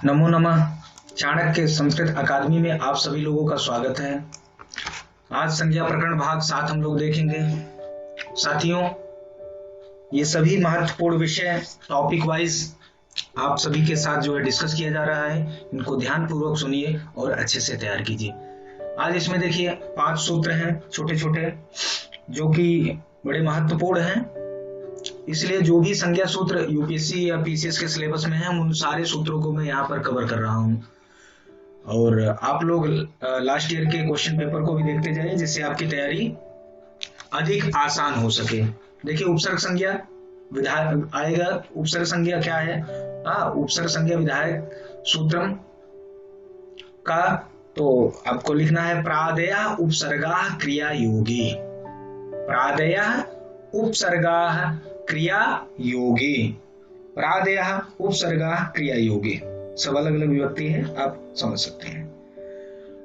नमो नमः। चाणक्य संस्कृत अकादमी में आप सभी लोगों का स्वागत है। आज संज्ञा प्रकरण भाग 7 हम लोग देखेंगे। साथियों, ये सभी महत्वपूर्ण विषय टॉपिक वाइज आप सभी के साथ जो है डिस्कस किया जा रहा है। इनको ध्यान पूर्वक सुनिए और अच्छे से तैयार कीजिए। आज इसमें देखिए 5 सूत्र हैं छोटे छोटे, जो कि बड़े महत्वपूर्ण हैं। इसलिए जो भी संज्ञा सूत्र यूपीएससी या पीसीएस के सिलेबस में है, उन सारे सूत्रों को मैं यहाँ पर कवर कर रहा हूँ। और आप लोग लास्ट ईयर के क्वेश्चन पेपर को भी देखते जाइए, जिससे आपकी तैयारी अधिक आसान हो सके। देखिए उपसर्ग संज्ञा विधायक आएगा। उपसर्ग संज्ञा क्या है? उपसर्ग संज्ञा विधायक सूत्रम का तो आपको लिखना है प्रादयः उपसर्गाः क्रिया योगी। प्रादयः उपसर्गाः क्रिया योगी। प्रादयः उपसर्गाः क्रिया योगी, सब अलग अलग विभक्ति है, आप समझ सकते हैं।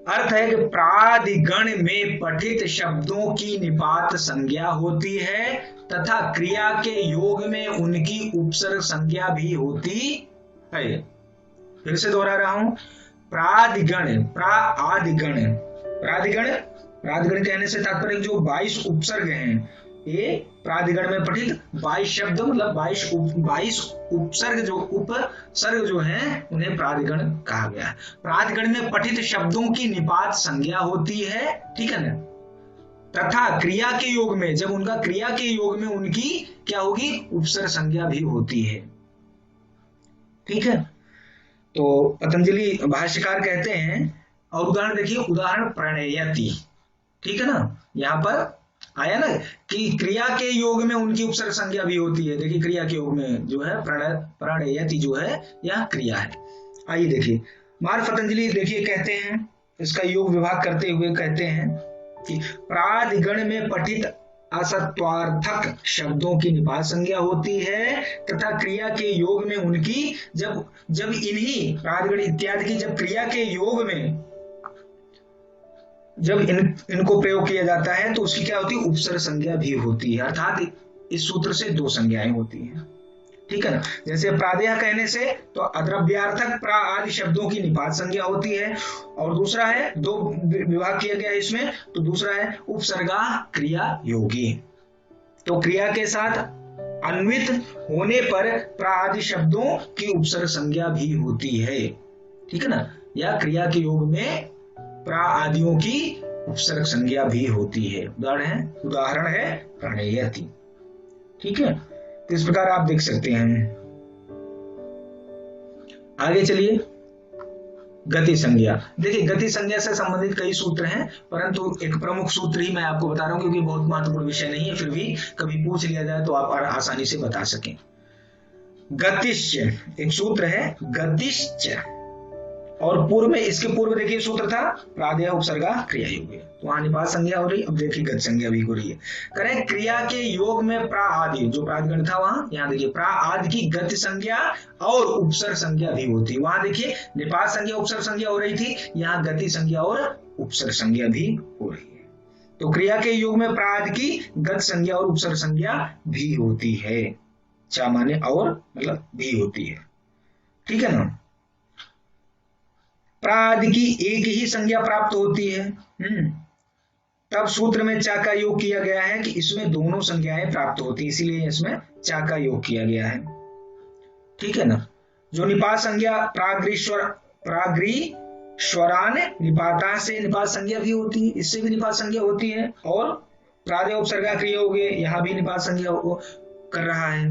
अर्थ है कि प्रादिगण में पठित शब्दों की निपात संज्ञा होती है तथा क्रिया के योग में उनकी उपसर्ग संज्ञा भी होती है। फिर से दोहरा रहा हूं, प्रादिगण प्रादिगण प्रादिगण प्रादिगण कहने से तात्पर्य जो 22 उपसर्ग हैं, ये प्रादिगण में पठित 22 शब्द मतलब 22 उपसर्ग जो हैं उन्हें प्रादिगण कहा गया है। प्रादिगण में पठित शब्दों की निपात संज्ञा होती है, ठीक है ना। तथा क्रिया के योग में, जब उनका क्रिया के योग में उनकी क्या होगी? उपसर्ग संज्ञा भी होती है, ठीक है। तो पतंजलि भाष्यकार कहते हैं, और उदाहरण देखिए, उदाहरण प्रणयति, ठीक है ना। यहां पर आया ना कि क्रिया के योग में उनकी उपसर्ग संज्ञा भी होती है। देखिए क्रिया के योग में जो है प्रणयति जो है यह क्रिया है। आइए देखिए, मार पतंजलि देखिए कहते हैं, इसका योग विभाग करते हुए कहते हैं कि प्रादिगण में पठित असत्वार्थक शब्दों की निपात संज्ञा होती है तथा क्रिया के योग में उनकी जब इन्हीं प्रादिगण इत्यादि की जब क्रिया के योग में जब इनको प्रयोग किया जाता है तो उसकी क्या होती है? उपसर्ग संज्ञा भी होती है। अर्थात इस सूत्र से 2 संज्ञाएं होती हैं, ठीक है ना। जैसे प्रादेय कहने से तो अद्रव्यार्थक प्रा आदि शब्दों की निपात संज्ञा होती है, और दूसरा है 2 विभाग किया गया इसमें, तो दूसरा है उपसर्गा क्रिया योगी। तो क्रिया के साथ अन्वित होने पर प्रा आदि शब्दों की उपसर्ग संज्ञा भी होती है, ठीक है ना। या क्रिया के योग में प्रा आदियों की उपसर्ग संज्ञा भी होती है। उदाहरण है प्रणयति, ठीक है। तो इस प्रकार आप देख सकते हैं। आगे चलिए, गति संज्ञा। देखिए गति संज्ञा से संबंधित कई सूत्र हैं, परंतु एक प्रमुख सूत्र ही मैं आपको बता रहा हूं, क्योंकि बहुत महत्वपूर्ण विषय नहीं है, फिर भी कभी पूछ लिया जाए तो आप आसानी से बता सकें। गतिश्च एक सूत्र है, गतिश्च, और पूर्व में, इसके पूर्व देखिए सूत्र था प्रादेय उपसर्गा क्रिया योग, तो वहां निपात संज्ञा हो रही। अब देखिए गति संज्ञा भी हो रही है। करें क्रिया के योग में प्रा आदि, जो प्रादिगण था वहां, यहाँ देखिए प्रा आदि की गति संज्ञा और उपसर्ग संज्ञा भी होती है। वहां देखिए निपात संज्ञा उपसर्ग संज्ञा हो रही थी, यहाँ गति संज्ञा और उपसर्ग संज्ञा भी हो रही है। तो क्रिया के योग में प्रा आदि की गति संज्ञा और उपसर्ग संज्ञा भी होती है। चा माने और मतलब भी होती है, ठीक है ना। प्रादि की एक ही संज्ञा प्राप्त होती है, तब सूत्र में चा का योग किया गया है कि इसमें दोनों संज्ञाएं प्राप्त होती है, इसीलिए इसमें चा का योग किया गया है, ठीक है ना। जो निपात संज्ञा प्राग्रीश्वरान निपाता से निपात संज्ञा भी होती है, इससे भी निपात संज्ञा होती है, और प्रादेय उपसर्गा क्रिया हो गए, यहां भी निपात संज्ञा कर रहा है,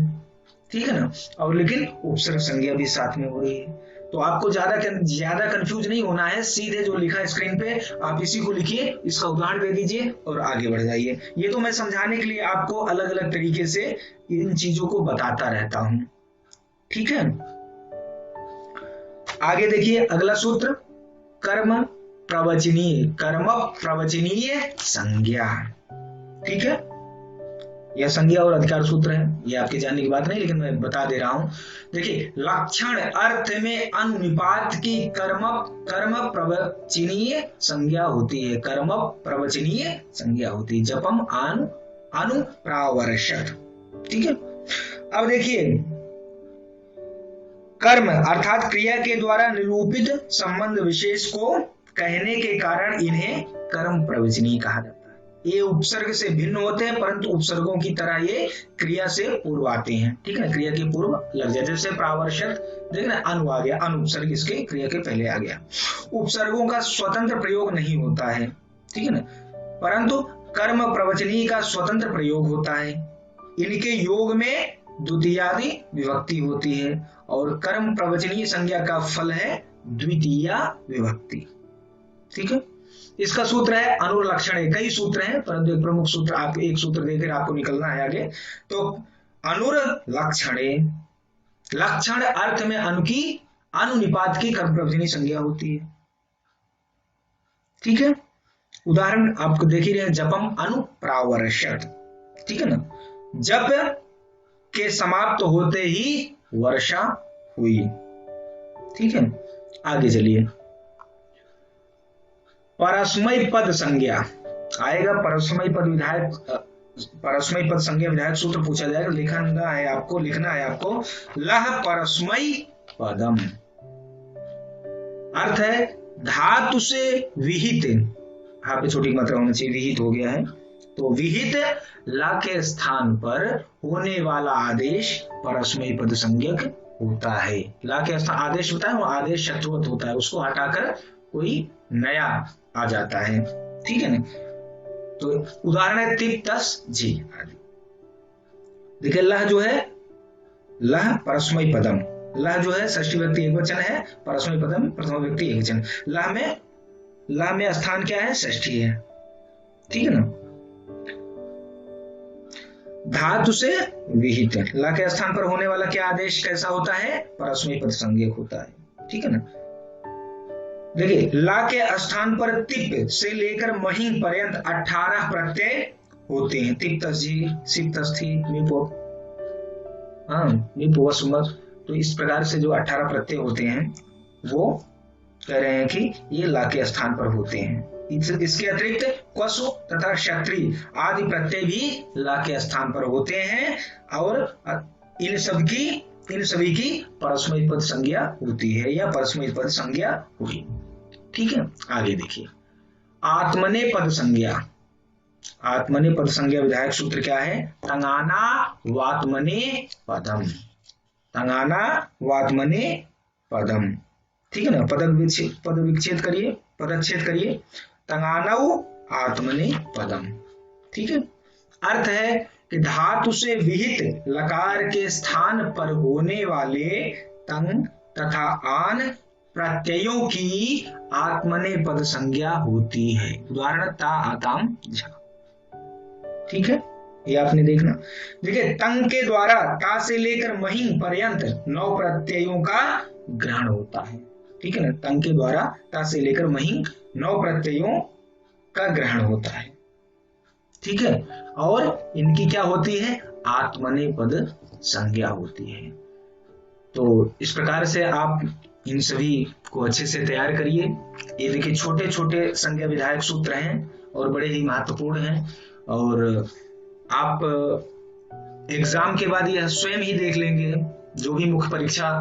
ठीक है ना। और लेकिन उपसर्ग संज्ञा भी साथ में हो रही है। तो आपको ज्यादा कंफ्यूज नहीं होना है, सीधे जो लिखा है स्क्रीन पे आप इसी को लिखिए, इसका उदाहरण दे दीजिए और आगे बढ़ जाइए। ये तो मैं समझाने के लिए आपको अलग अलग तरीके से इन चीजों को बताता रहता हूं, ठीक है। आगे देखिए अगला सूत्र, कर्म प्रवचनीय संज्ञा, ठीक है। यह संज्ञा और अधिकार सूत्र है, यह आपके जानने की बात नहीं, लेकिन मैं बता दे रहा हूं। देखिए लक्षण अर्थ में अनुनिपात की कर्म प्रवचनीय संज्ञा होती है। कर्म प्रवचनीय संज्ञा होती है। जपम अनुप्रावर्षत, ठीक है। अब देखिए कर्म अर्थात क्रिया के द्वारा निरूपित संबंध विशेष को कहने के कारण इन्हें कर्म प्रवचनीय कहा जाता है। ये उपसर्ग से भिन्न होते हैं, परंतु उपसर्गों की तरह ये क्रिया से पूर्व आते हैं। ठीक है ना, क्रिया के पूर्व लग जाए, जैसे प्रावर्षक देखना अनु आ गया, अनुपसर्ग इसके क्रिया के पहले आ गया। उपसर्गों का स्वतंत्र प्रयोग नहीं होता है, ठीक है ना, परंतु कर्म प्रवचनीय का स्वतंत्र प्रयोग होता है। इनके योग में द्वितीयादि विभक्ति होती है और कर्म प्रवचनीय संज्ञा का फल है द्वितीया विभक्ति। ठीक है, इसका सूत्र है अनुरलक्षण। कई सूत्र हैं, परंतु एक प्रमुख सूत्र, आप एक सूत्र देकर आपको निकलना है आगे। तो अनुरलक्षणे, लक्षण अर्थ में अनु की अनुनिपात की कर्म प्रवचनीय संज्ञा होती है। ठीक है, उदाहरण आपको देख ही रहे, जपम अनुप्रावर्षत। ठीक है ना, जप के समाप्त होते ही वर्षा हुई। ठीक है, आगे चलिए। परस्मय पद संज्ञा आएगा, परस्मय पद विधायक, परस्मय पद संज्ञा विधायक सूत्र पूछा जाएगा। लिखना है आपको लह परस्मय पदम। अर्थ है धातु से विहित, यहाँ पे छोटी मात्रा होना चाहिए, विहित हो गया है, तो विहित ला के स्थान पर होने वाला आदेश परस्मय पद संज्ञक होता है। ला के स्थान आदेश होता है, वो आदेश शत्रुवत होता है, उसको हटाकर कोई नया आ जाता है। ठीक है ना, तो उदाहरण है तिप तस जी आदि। देखिए लह जो है, लह परस्मय पदम, लह जो है षष्ठी व्यक्ति एकवचन है, परस्मय पदम प्रथम व्यक्ति एकवचन। लह में स्थान क्या है, षष्ठी है। ठीक है ना, धातु से विहित, ला के स्थान पर होने वाला क्या आदेश कैसा होता है, परस्मय पद संज्ञक होता है। ठीक है ना, देखिए ला के स्थान पर तिप से लेकर महिं पर्यंत 18 प्रत्यय होते हैं। तिप तस्जी, सिप तस्थी, मिपो वसुमत। तो इस प्रकार से जो 18 प्रत्यय होते हैं वो कह रहे हैं कि ये ला के स्थान पर होते हैं। इसके अतिरिक्त क्वसु तथा क्षत्रि आदि प्रत्यय भी ला के स्थान पर होते हैं और इन सभी की परस्मय पद संज्ञा होती है या परस्मय पद संज्ञा हुई। ठीक है, आगे देखिए। आत्मने पद संज्ञा, आत्मने पद संज्ञा विधायक सूत्र क्या है, तंगाना वात्मने पदम, तंगाना वात्मने पदम। ठीक है ना, पदच्छेद करिए, तंगानौ आत्मने पदम। ठीक है, अर्थ है कि धातु से विहित लकार के स्थान पर होने वाले तंग तथा आन प्रत्ययों की आत्मने पद संज्ञा होती है। उदाहरण ता आताम झा। ठीक है, ये आपने देखना। देखिए तंग के द्वारा ता से लेकर महिं पर्यंत 9 प्रत्ययों का ग्रहण होता है। ठीक है ना, तंग के द्वारा ता से लेकर महिं 9 प्रत्ययों का ग्रहण होता है। ठीक है, और इनकी क्या होती है, आत्मने पद संज्ञा होती है। तो इस प्रकार से आप इन सभी को अच्छे से तैयार करिए। ये देखिए छोटे छोटे संज्ञा विधायक सूत्र हैं और बड़े ही महत्वपूर्ण हैं, और आप एग्जाम के बाद यह स्वयं ही देख लेंगे, जो भी मुख्य परीक्षा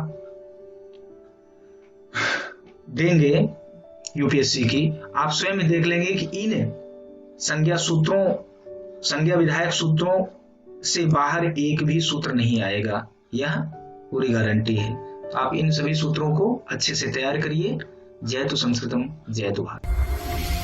देंगे यूपीएससी की, आप स्वयं देख लेंगे कि इन संज्ञा विधायक सूत्रों से बाहर एक भी सूत्र नहीं आएगा, यह पूरी गारंटी है। तो आप इन सभी सूत्रों को अच्छे से तैयार करिए। जय तो संस्कृतम, जय तो भारत।